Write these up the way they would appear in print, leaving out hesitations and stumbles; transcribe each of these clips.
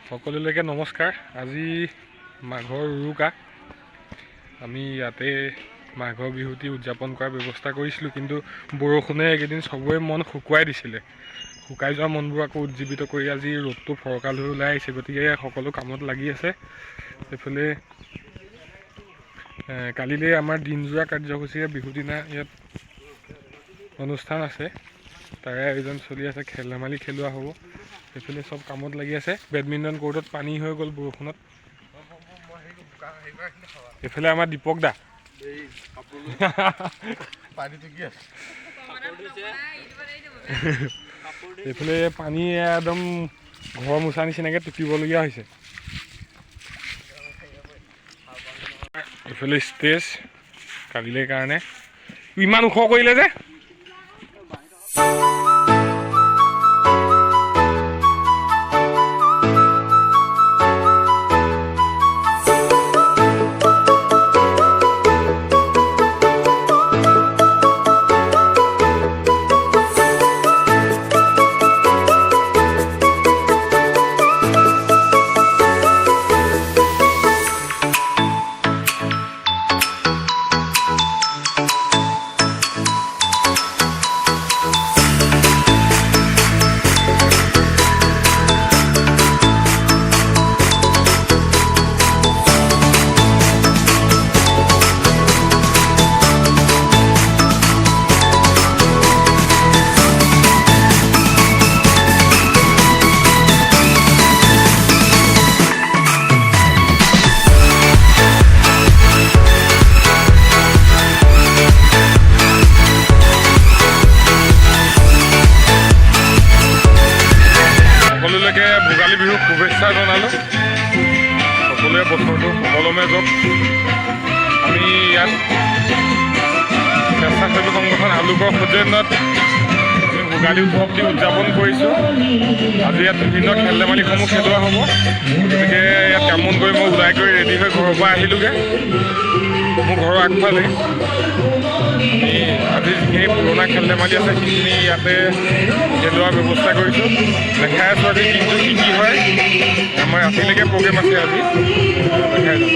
সকলোলৈকে নমস্কাৰ। আজি মাঘৰ উৰুকা। আমি ইয়াতে মাঘৰ বিহুটি উদযাপন কৰাৰ ব্যৱস্থা কৰিছিলোঁ, কিন্তু বৰষুণে এইকেইদিন চবৰে মন শুকুৱাই দিছিলে। শুকাই যোৱা মনবোৰ আকৌ উজ্জীৱিত কৰি আজি ৰ'দটো ফৰকাল হৈ ওলাই আহিছে, গতিকে সকলো কামত লাগি আছে। এইফালে কালিলৈ আমাৰ দিনযোৰা কাৰ্যসূচীৰে বিহু দিনা ইয়াত অনুষ্ঠান আছে, তাৰে আয়োজন চলি আছে। খেল ধেমালি খেলোৱা হ'ব। এইফালে চব কামত লাগি আছে। বেডমিণ্টন কোৰ্টত পানী হৈ গ'ল বৰষুণত। এইফালে আমাৰ দীপক দা এইফালে পানী একদম ঘৰ মোচা নিচিনাকৈ টুকিবলগীয়া হৈছে। এইফালে ষ্টেজ কালিলৈ কাৰণে ইমান ওখ কৰিলে যে। ভোগালী বিহুক শুভেচ্ছা জনালোঁ। সকলোৱে বছৰটো সুকলমে যাওক। আমি ইয়াত স্বেচ্ছাসেৱী সংগঠন আলোকৰ সৌজন্যত ভোগালী উৎসৱটি উদযাপন কৰিছোঁ। আজি ইয়াত বিভিন্ন খেল ধেমালিসমূহ খেলোৱা হ'ব। গতিকে ইয়াত কামন কৰি মই ওলাই কৰি ৰেডি হৈ ঘৰৰ পৰা আহিলোঁগৈ। মোৰ ঘৰৰ আগফালে আজি যিখিনি পুৰণা খেল ধেমালি আছে সেইখিনি ইয়াতে খেলোৱাৰ ব্যৱস্থা কৰিছোঁ। দেখাই আছোঁ আজি কিন্তু কি হয়। আমাৰ ৰাতিলৈকে প্ৰগ্ৰেম আছে আজি, দেখাই যাম।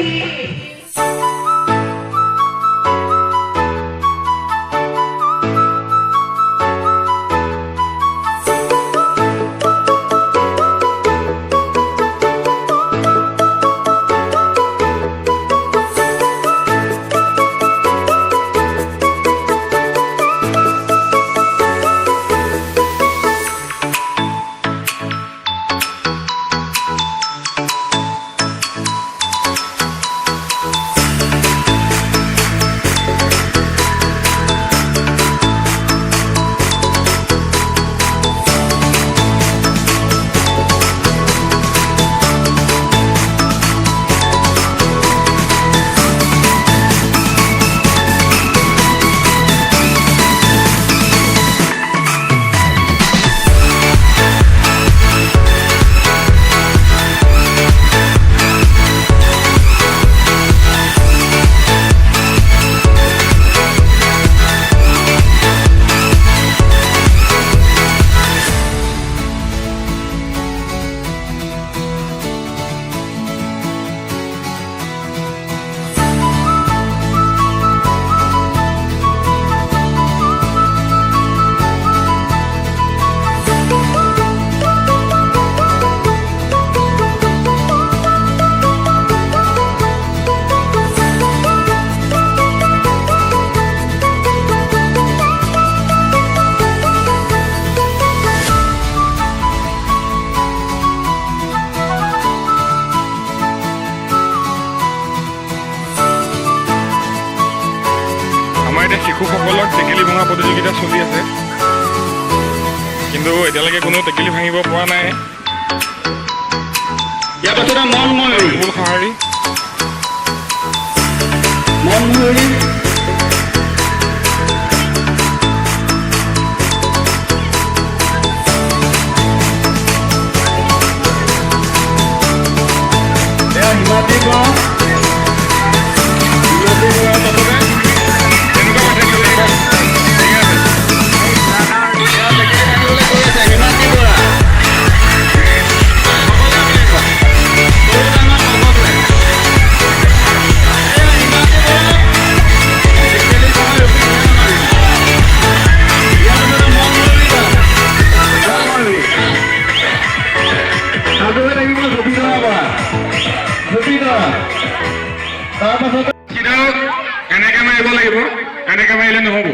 শিশুসকলৰ টেকেলি ভঙা প্ৰতিযোগিতা চলি আছে, কিন্তু এতিয়ালৈকে কোনো টেকেলি ভাঙিব পৰা নাই। ইয়াৰ পাছতে মূল সঁহাৰি মাৰিব লাগিব এনেকৈ মাৰিলে নহ'ব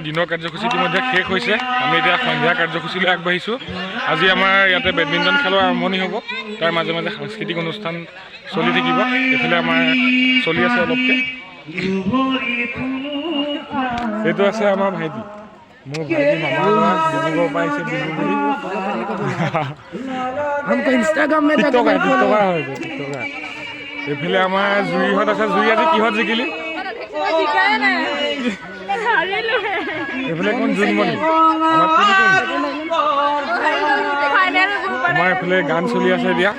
দিনৰ কাৰ্যসূচী ইতিমধ্যে শেষ হৈছে আমি এতিয়া সন্ধিয়া কাৰ্যসূচীলৈ আগবাঢ়িছোঁ আজি আমাৰ ইয়াতে বেডমিণ্টন খেলৰ আৰম্ভণি হ'ব তাৰ মাজে মাজে সাংস্কৃতিক অনুষ্ঠান চলি থাকিব এইফালে আমাৰ চলি আছে অলপকৈ এইটো আছে আমাৰ ভাইটি মোৰ ভাইটি মামা ল'ৰা ডিব্ৰুগড়ৰ পৰা আহিছে বিহু বুলি টিকটকাৰ হয় টিকটকাৰ এইফালে আমাৰ জুৰিহঁত আছে জুৰি আজি কিহত জিকিলি এইফালে কোন জোনমণি আমাৰ এইফালে গান চলি আছে এতিয়া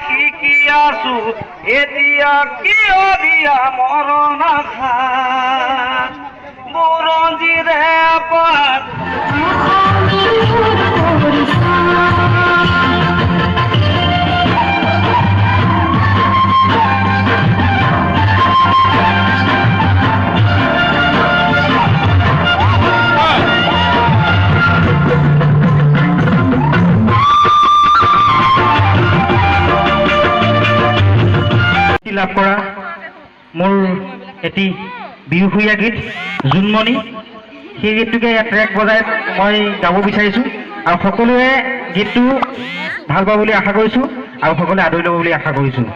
শিকি আছো এতিয়া কিয় দিয়া মৰণ বুৰঞ্জীৰে পাত লাভ কৰা মোৰ এটি বিহুসুৰীয়া গীত জোনমণি, সেই গীতটোকে ইয়াত ট্ৰেক বজাই মই গাব বিচাৰিছোঁ আৰু সকলোৱে গীতটো ভাল পাব বুলি আশা কৰিছোঁ আৰু সকলোৱে আদৰি ল'ব বুলি আশা কৰিছোঁ।